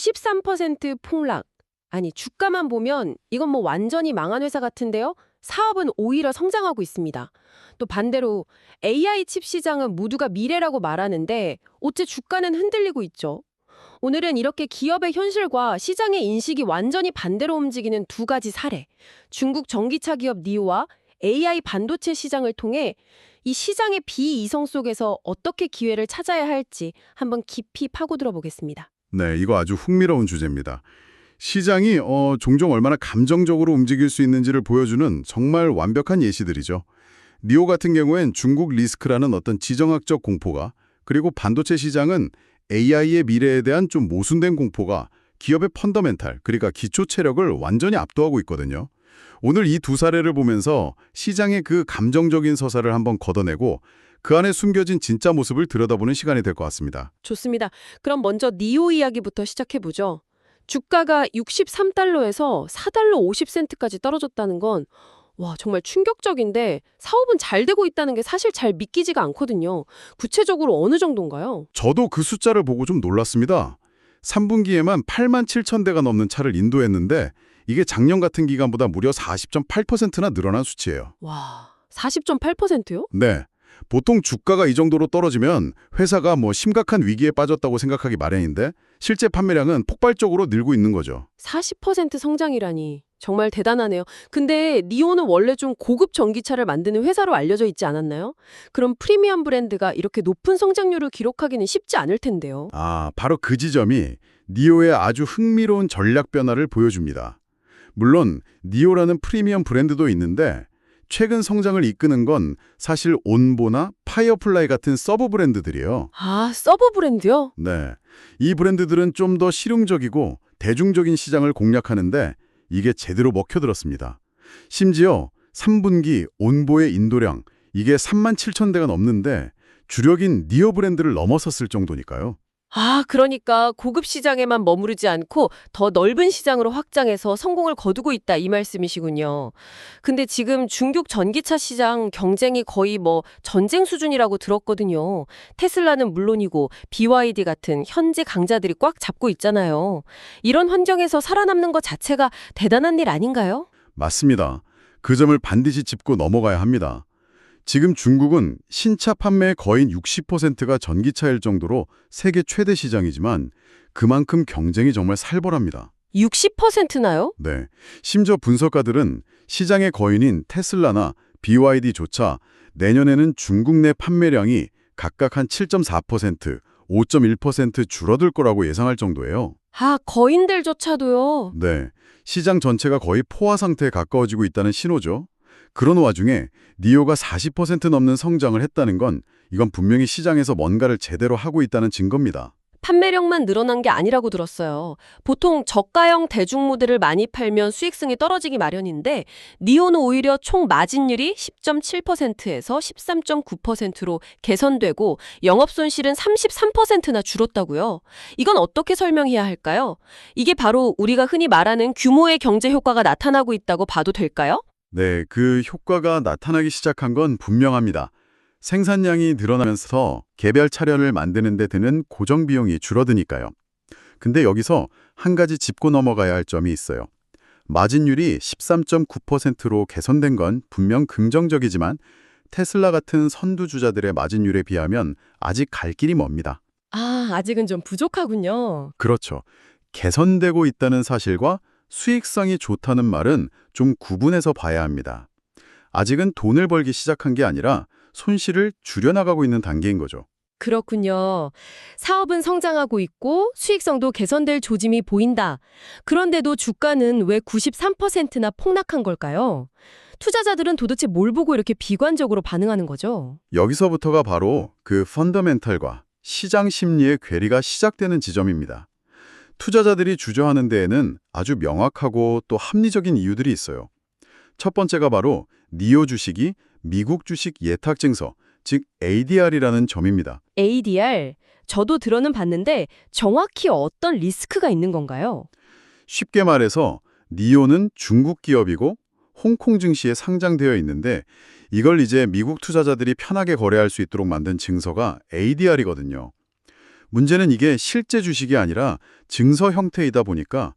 23% 폭락. 아니, 주가만 보면 이건 뭐 완전히 망한 회사 같은데요? 사업은 오히려 성장하고 있습니다. 또 반대로 AI 칩 시장은 모두가 미래라고 말하는데 어째 주가는 흔들리고 있죠? 오늘은 이렇게 기업의 현실과 시장의 인식이 완전히 반대로 움직이는 두 가지 사례, 중국 전기차 기업 니오와 AI 반도체 시장을 통해 이 시장의 비이성 속에서 어떻게 기회를 찾아야 할지 한번 깊이 파고들어 보겠습니다. 네, 이거 아주 흥미로운 주제입니다. 시장이 종종 얼마나 감정적으로 움직일 수 있는지를 보여주는 정말 완벽한 예시들이죠. 니오 같은 경우엔 중국 리스크라는 어떤 지정학적 공포가, 그리고 반도체 시장은 AI의 미래에 대한 좀 모순된 공포가 기업의 펀더멘탈, 그러니까 기초 체력을 완전히 압도하고 있거든요. 오늘 이 두 사례를 보면서 시장의 그 감정적인 서사를 한번 걷어내고 그 안에 숨겨진 진짜 모습을 들여다보는 시간이 될 것 같습니다. 좋습니다. 그럼 먼저 니오 이야기부터 시작해보죠. 주가가 63달러에서 4달러 50센트까지 떨어졌다는 건 와, 정말 충격적인데 사업은 잘 되고 있다는 게 사실 잘 믿기지가 않거든요. 구체적으로 어느 정도인가요? 저도 그 숫자를 보고 좀 놀랐습니다. 3분기에만 8만 7천 대가 넘는 차를 인도했는데 이게 작년 같은 기간보다 무려 40.8%나 늘어난 수치예요. 와, 40.8%요? 네. 보통 주가가 이 정도로 떨어지면 회사가 뭐 심각한 위기에 빠졌다고 생각하기 마련인데 실제 판매량은 폭발적으로 늘고 있는 거죠. 40% 성장이라니 정말 대단하네요. 근데 니오는 원래 좀 고급 전기차를 만드는 회사로 알려져 있지 않았나요? 그럼 프리미엄 브랜드가 이렇게 높은 성장률을 기록하기는 쉽지 않을 텐데요. 아, 바로 그 지점이 니오의 아주 흥미로운 전략 변화를 보여줍니다. 물론 니오라는 프리미엄 브랜드도 있는데 최근 성장을 이끄는 건 사실 온보나 파이어플라이 같은 서브 브랜드들이에요. 아, 서브 브랜드요? 네, 이 브랜드들은 좀 더 실용적이고 대중적인 시장을 공략하는데 이게 제대로 먹혀들었습니다. 심지어 3분기 온보의 인도량 이게 3만 7천 대가 넘는데 주력인 니오 브랜드를 넘어섰을 정도니까요. 아, 그러니까 고급 시장에만 머무르지 않고 더 넓은 시장으로 확장해서 성공을 거두고 있다 이 말씀이시군요. 근데 지금 중국 전기차 시장 경쟁이 거의 뭐 전쟁 수준이라고 들었거든요. 테슬라는 물론이고 BYD 같은 현지 강자들이 꽉 잡고 있잖아요. 이런 환경에서 살아남는 것 자체가 대단한 일 아닌가요? 맞습니다. 그 점을 반드시 짚고 넘어가야 합니다. 지금 중국은 신차 판매의 거의 60%가 전기차일 정도로 세계 최대 시장이지만 그만큼 경쟁이 정말 살벌합니다. 60%나요? 네. 심지어 분석가들은 시장의 거인인 테슬라나 BYD조차 내년에는 중국 내 판매량이 각각 한 7.4%, 5.1% 줄어들 거라고 예상할 정도예요. 아, 거인들조차도요. 네. 시장 전체가 거의 포화 상태에 가까워지고 있다는 신호죠. 그런 와중에 니오가 40% 넘는 성장을 했다는 건 이건 분명히 시장에서 뭔가를 제대로 하고 있다는 증거입니다. 판매량만 늘어난 게 아니라고 들었어요. 보통 저가형 대중 모델을 많이 팔면 수익성이 떨어지기 마련인데 니오는 오히려 총 마진율이 10.7%에서 13.9%로 개선되고 영업손실은 33%나 줄었다고요. 이건 어떻게 설명해야 할까요? 이게 바로 우리가 흔히 말하는 규모의 경제 효과가 나타나고 있다고 봐도 될까요? 네, 그 효과가 나타나기 시작한 건 분명합니다. 생산량이 늘어나면서 개별 차량을 만드는 데 드는 고정 비용이 줄어드니까요. 근데 여기서 한 가지 짚고 넘어가야 할 점이 있어요. 마진율이 13.9%로 개선된 건 분명 긍정적이지만 테슬라 같은 선두주자들의 마진율에 비하면 아직 갈 길이 멉니다. 아, 아직은 좀 부족하군요. 그렇죠. 개선되고 있다는 사실과 수익성이 좋다는 말은 좀 구분해서 봐야 합니다. 아직은 돈을 벌기 시작한 게 아니라 손실을 줄여나가고 있는 단계인 거죠. 그렇군요. 사업은 성장하고 있고 수익성도 개선될 조짐이 보인다. 그런데도 주가는 왜 93%나 폭락한 걸까요? 투자자들은 도대체 뭘 보고 이렇게 비관적으로 반응하는 거죠? 여기서부터가 바로 그 펀더멘탈과 시장 심리의 괴리가 시작되는 지점입니다. 투자자들이 주저하는 데에는 아주 명확하고 또 합리적인 이유들이 있어요. 첫 번째가 바로 니오 주식이 미국 주식 예탁 증서, 즉 ADR이라는 점입니다. ADR, 저도 들어는 봤는데 정확히 어떤 리스크가 있는 건가요? 쉽게 말해서 니오는 중국 기업이고 홍콩 증시에 상장되어 있는데 이걸 이제 미국 투자자들이 편하게 거래할 수 있도록 만든 증서가 ADR이거든요. 문제는 이게 실제 주식이 아니라 증서 형태이다 보니까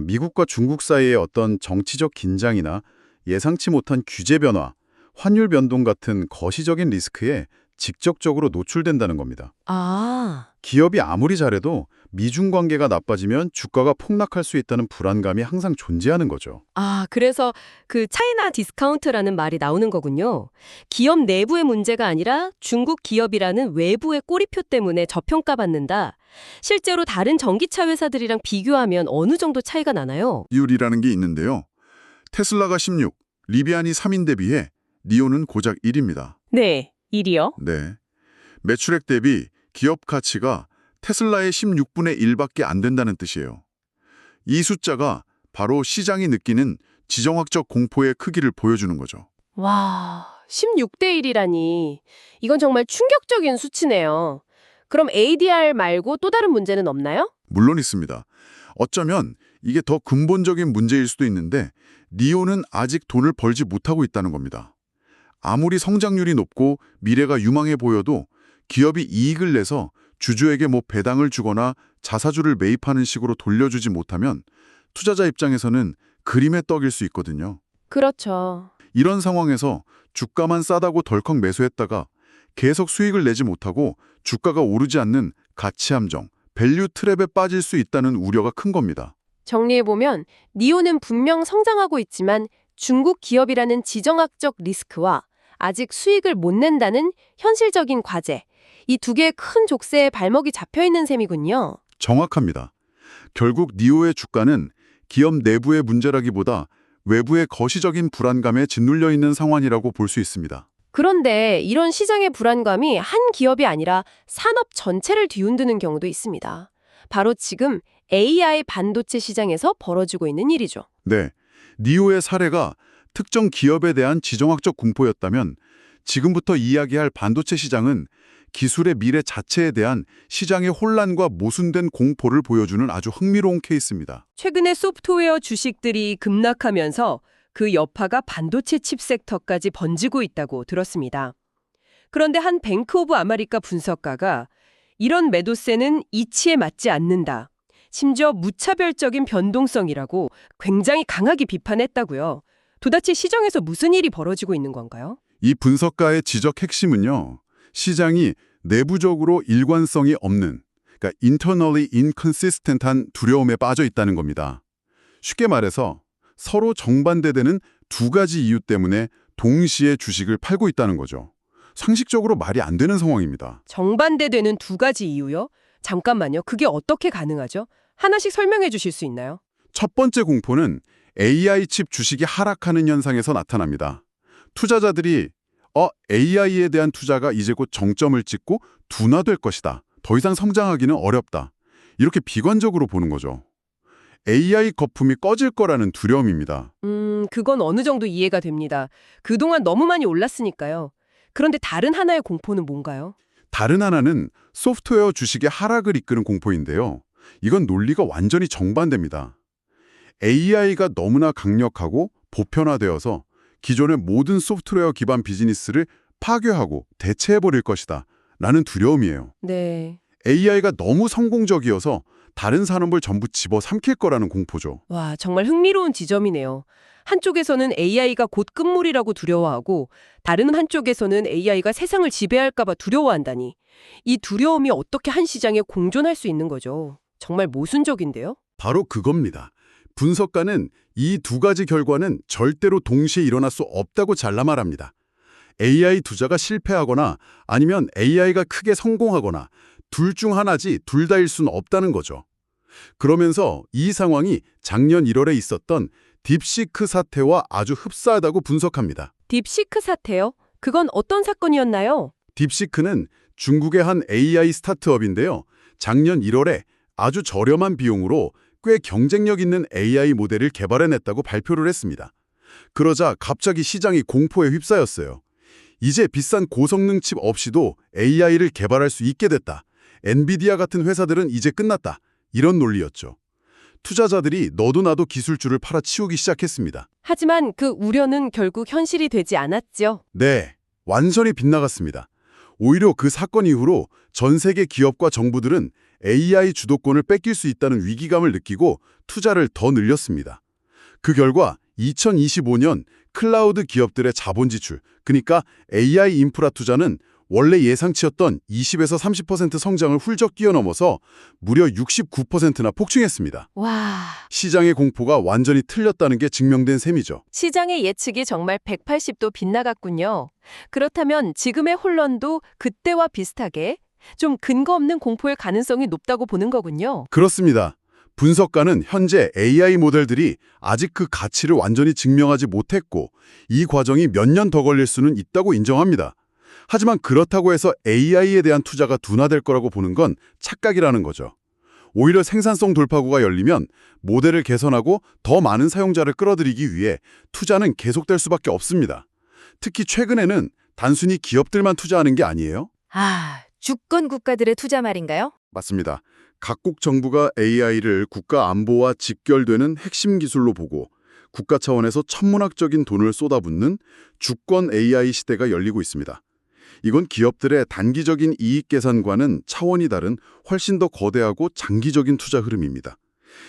미국과 중국 사이의 어떤 정치적 긴장이나 예상치 못한 규제 변화, 환율 변동 같은 거시적인 리스크에 직접적으로 노출된다는 겁니다. 아, 기업이 아무리 잘해도 미중 관계가 나빠지면 주가가 폭락할 수 있다는 불안감이 항상 존재하는 거죠. 그래서 그 차이나 디스카운트라는 말이 나오는 거군요. 기업 내부의 문제가 아니라 중국 기업이라는 외부의 꼬리표 때문에 저평가받는다. 실제로 다른 전기차 회사들이랑 비교하면 어느 정도 차이가 나나요? 비율이라는 게 있는데요. 테슬라가 16, 리비안이 3인데 비해 니오는 고작 1입니다. 네, 1이요? 네. 매출액 대비 기업 가치가 테슬라의 16분의 1밖에 안 된다는 뜻이에요. 이 숫자가 바로 시장이 느끼는 지정학적 공포의 크기를 보여주는 거죠. 와, 16대 1이라니. 이건 정말 충격적인 수치네요. 그럼 ADR 말고 또 다른 문제는 없나요? 물론 있습니다. 어쩌면 이게 더 근본적인 문제일 수도 있는데 니오는 아직 돈을 벌지 못하고 있다는 겁니다. 아무리 성장률이 높고 미래가 유망해 보여도 기업이 이익을 내서 주주에게 배당을 주거나 자사주를 매입하는 식으로 돌려주지 못하면 투자자 입장에서는 그림의 떡일 수 있거든요. 그렇죠. 이런 상황에서 주가만 싸다고 덜컥 매수했다가 계속 수익을 내지 못하고 주가가 오르지 않는 가치 함정, 밸류 트랩에 빠질 수 있다는 우려가 큰 겁니다. 정리해보면 니오는 분명 성장하고 있지만 중국 기업이라는 지정학적 리스크와 아직 수익을 못 낸다는 현실적인 과제, 이 두 개의 큰 족쇄에 발목이 잡혀있는 셈이군요. 정확합니다. 결국 니오의 주가는 기업 내부의 문제라기보다 외부의 거시적인 불안감에 짓눌려 있는 상황이라고 볼 수 있습니다. 그런데 이런 시장의 불안감이 한 기업이 아니라 산업 전체를 뒤흔드는 경우도 있습니다. 바로 지금 AI 반도체 시장에서 벌어지고 있는 일이죠. 네, 니오의 사례가 특정 기업에 대한 지정학적 공포였다면 지금부터 이야기할 반도체 시장은 기술의 미래 자체에 대한 시장의 혼란과 모순된 공포를 보여주는 아주 흥미로운 케이스입니다. 최근에 소프트웨어 주식들이 급락하면서 그 여파가 반도체 칩 섹터까지 번지고 있다고 들었습니다. 그런데 한 뱅크 오브 아메리카 분석가가 이런 매도세는 이치에 맞지 않는다. 심지어 무차별적인 변동성이라고 굉장히 강하게 비판했다고요. 도대체 시장에서 무슨 일이 벌어지고 있는 건가요? 이 분석가의 지적 핵심은요. 시장이 내부적으로 일관성이 없는, 그러니까 internally inconsistent한 두려움에 빠져 있다는 겁니다. 쉽게 말해서 서로 정반대되는 두 가지 이유 때문에 동시에 주식을 팔고 있다는 거죠. 상식적으로 말이 안 되는 상황입니다. 정반대되는 두 가지 이유요? 잠깐만요. 그게 어떻게 가능하죠? 하나씩 설명해 주실 수 있나요? 첫 번째 공포는 AI 칩 주식이 하락하는 현상에서 나타납니다. 투자자들이 AI에 대한 투자가 이제 곧 정점을 찍고 둔화될 것이다. 더 이상 성장하기는 어렵다. 이렇게 비관적으로 보는 거죠. AI 거품이 꺼질 거라는 두려움입니다. 그건 어느 정도 이해가 됩니다. 그동안 너무 많이 올랐으니까요. 그런데 다른 하나의 공포는 뭔가요? 다른 하나는 소프트웨어 주식의 하락을 이끄는 공포인데요. 이건 논리가 완전히 정반대입니다. AI가 너무나 강력하고 보편화되어서 기존의 모든 소프트웨어 기반 비즈니스를 파괴하고 대체해버릴 것이다 라는 두려움이에요. 네. AI가 너무 성공적이어서 다른 산업을 전부 집어삼킬 거라는 공포죠. 와, 정말 흥미로운 지점이네요. 한쪽에서는 AI가 곧 끝물이라고 두려워하고 다른 한쪽에서는 AI가 세상을 지배할까 봐 두려워한다니. 이 두려움이 어떻게 한 시장에 공존할 수 있는 거죠? 정말 모순적인데요? 바로 그겁니다. 분석가는 이 두 가지 결과는 절대로 동시에 일어날 수 없다고 잘라 말합니다. AI 투자가 실패하거나 아니면 AI가 크게 성공하거나 둘 중 하나지 둘 다일 수는 없다는 거죠. 그러면서 이 상황이 작년 1월에 있었던 딥시크 사태와 아주 흡사하다고 분석합니다. 딥시크 사태요? 그건 어떤 사건이었나요? 딥시크는 중국의 한 AI 스타트업인데요. 작년 1월에 아주 저렴한 비용으로 꽤 경쟁력 있는 AI 모델을 개발해냈다고 발표를 했습니다. 그러자 갑자기 시장이 공포에 휩싸였어요. 이제 비싼 고성능 칩 없이도 AI를 개발할 수 있게 됐다. 엔비디아 같은 회사들은 이제 끝났다. 이런 논리였죠. 투자자들이 너도 나도 기술주를 팔아치우기 시작했습니다. 하지만 그 우려는 결국 현실이 되지 않았죠. 네, 완전히 빗나갔습니다. 오히려 그 사건 이후로 전 세계 기업과 정부들은 AI 주도권을 뺏길 수 있다는 위기감을 느끼고 투자를 더 늘렸습니다. 그 결과 2025년 클라우드 기업들의 자본 지출, 그러니까 AI 인프라 투자는 원래 예상치였던 20에서 30% 성장을 훌쩍 뛰어넘어서 무려 69%나 폭증했습니다. 와, 시장의 공포가 완전히 틀렸다는 게 증명된 셈이죠. 시장의 예측이 정말 180도 빗나갔군요. 그렇다면 지금의 혼란도 그때와 비슷하게 좀 근거 없는 공포일 가능성이 높다고 보는 거군요. 그렇습니다. 분석가는 현재 AI 모델들이 아직 그 가치를 완전히 증명하지 못했고 이 과정이 몇 년 더 걸릴 수는 있다고 인정합니다. 하지만 그렇다고 해서 AI에 대한 투자가 둔화될 거라고 보는 건 착각이라는 거죠. 오히려 생산성 돌파구가 열리면 모델을 개선하고 더 많은 사용자를 끌어들이기 위해 투자는 계속될 수밖에 없습니다. 특히 최근에는 단순히 기업들만 투자하는 게 아니에요. 아, 주권 국가들의 투자 말인가요? 맞습니다. 각국 정부가 AI를 국가 안보와 직결되는 핵심 기술로 보고 국가 차원에서 천문학적인 돈을 쏟아붓는 주권 AI 시대가 열리고 있습니다. 이건 기업들의 단기적인 이익 계산과는 차원이 다른 훨씬 더 거대하고 장기적인 투자 흐름입니다.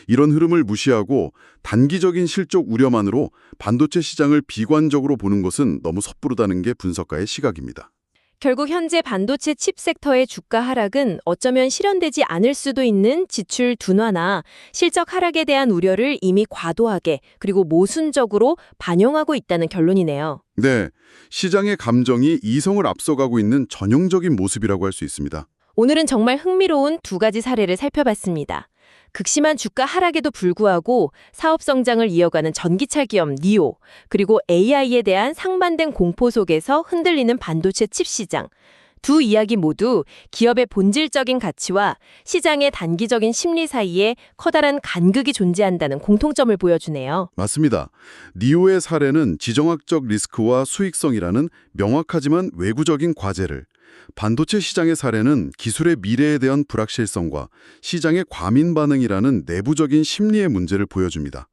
이런 흐름을 무시하고 단기적인 실적 우려만으로 반도체 시장을 비관적으로 보는 것은 너무 섣부르다는 게 분석가의 시각입니다. 결국 현재 반도체 칩 섹터의 주가 하락은 어쩌면 실현되지 않을 수도 있는 지출 둔화나 실적 하락에 대한 우려를 이미 과도하게 그리고 모순적으로 반영하고 있다는 결론이네요. 네, 시장의 감정이 이성을 앞서가고 있는 전형적인 모습이라고 할 수 있습니다. 오늘은 정말 흥미로운 두 가지 사례를 살펴봤습니다. 극심한 주가 하락에도 불구하고 사업 성장을 이어가는 전기차 기업 니오, 그리고 AI에 대한 상반된 공포 속에서 흔들리는 반도체 칩 시장. 두 이야기 모두 기업의 본질적인 가치와 시장의 단기적인 심리 사이에 커다란 간극이 존재한다는 공통점을 보여주네요. 맞습니다. 니오의 사례는 지정학적 리스크와 수익성이라는 명확하지만 외구적인 과제를, 반도체 시장의 사례는 기술의 미래에 대한 불확실성과 시장의 과민 반응이라는 내부적인 심리의 문제를 보여줍니다.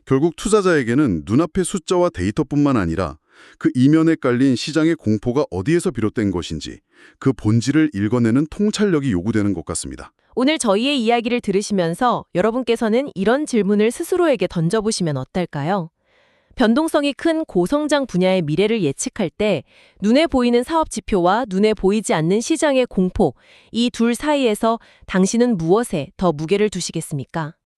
결국 투자자에게는 눈앞의 숫자와 데이터뿐만 아니라 그 이면에 깔린 시장의 공포가 어디에서 비롯된 것인지 그 본질을 읽어내는 통찰력이 요구되는 것 같습니다. 오늘 저희의 이야기를 들으시면서 여러분께서는 이런 질문을 스스로에게 던져보시면 어떨까요? 변동성이 큰 고성장 분야의 미래를 예측할 때 눈에 보이는 사업 지표와 눈에 보이지 않는 시장의 공포, 이 둘 사이에서 당신은 무엇에 더 무게를 두시겠습니까?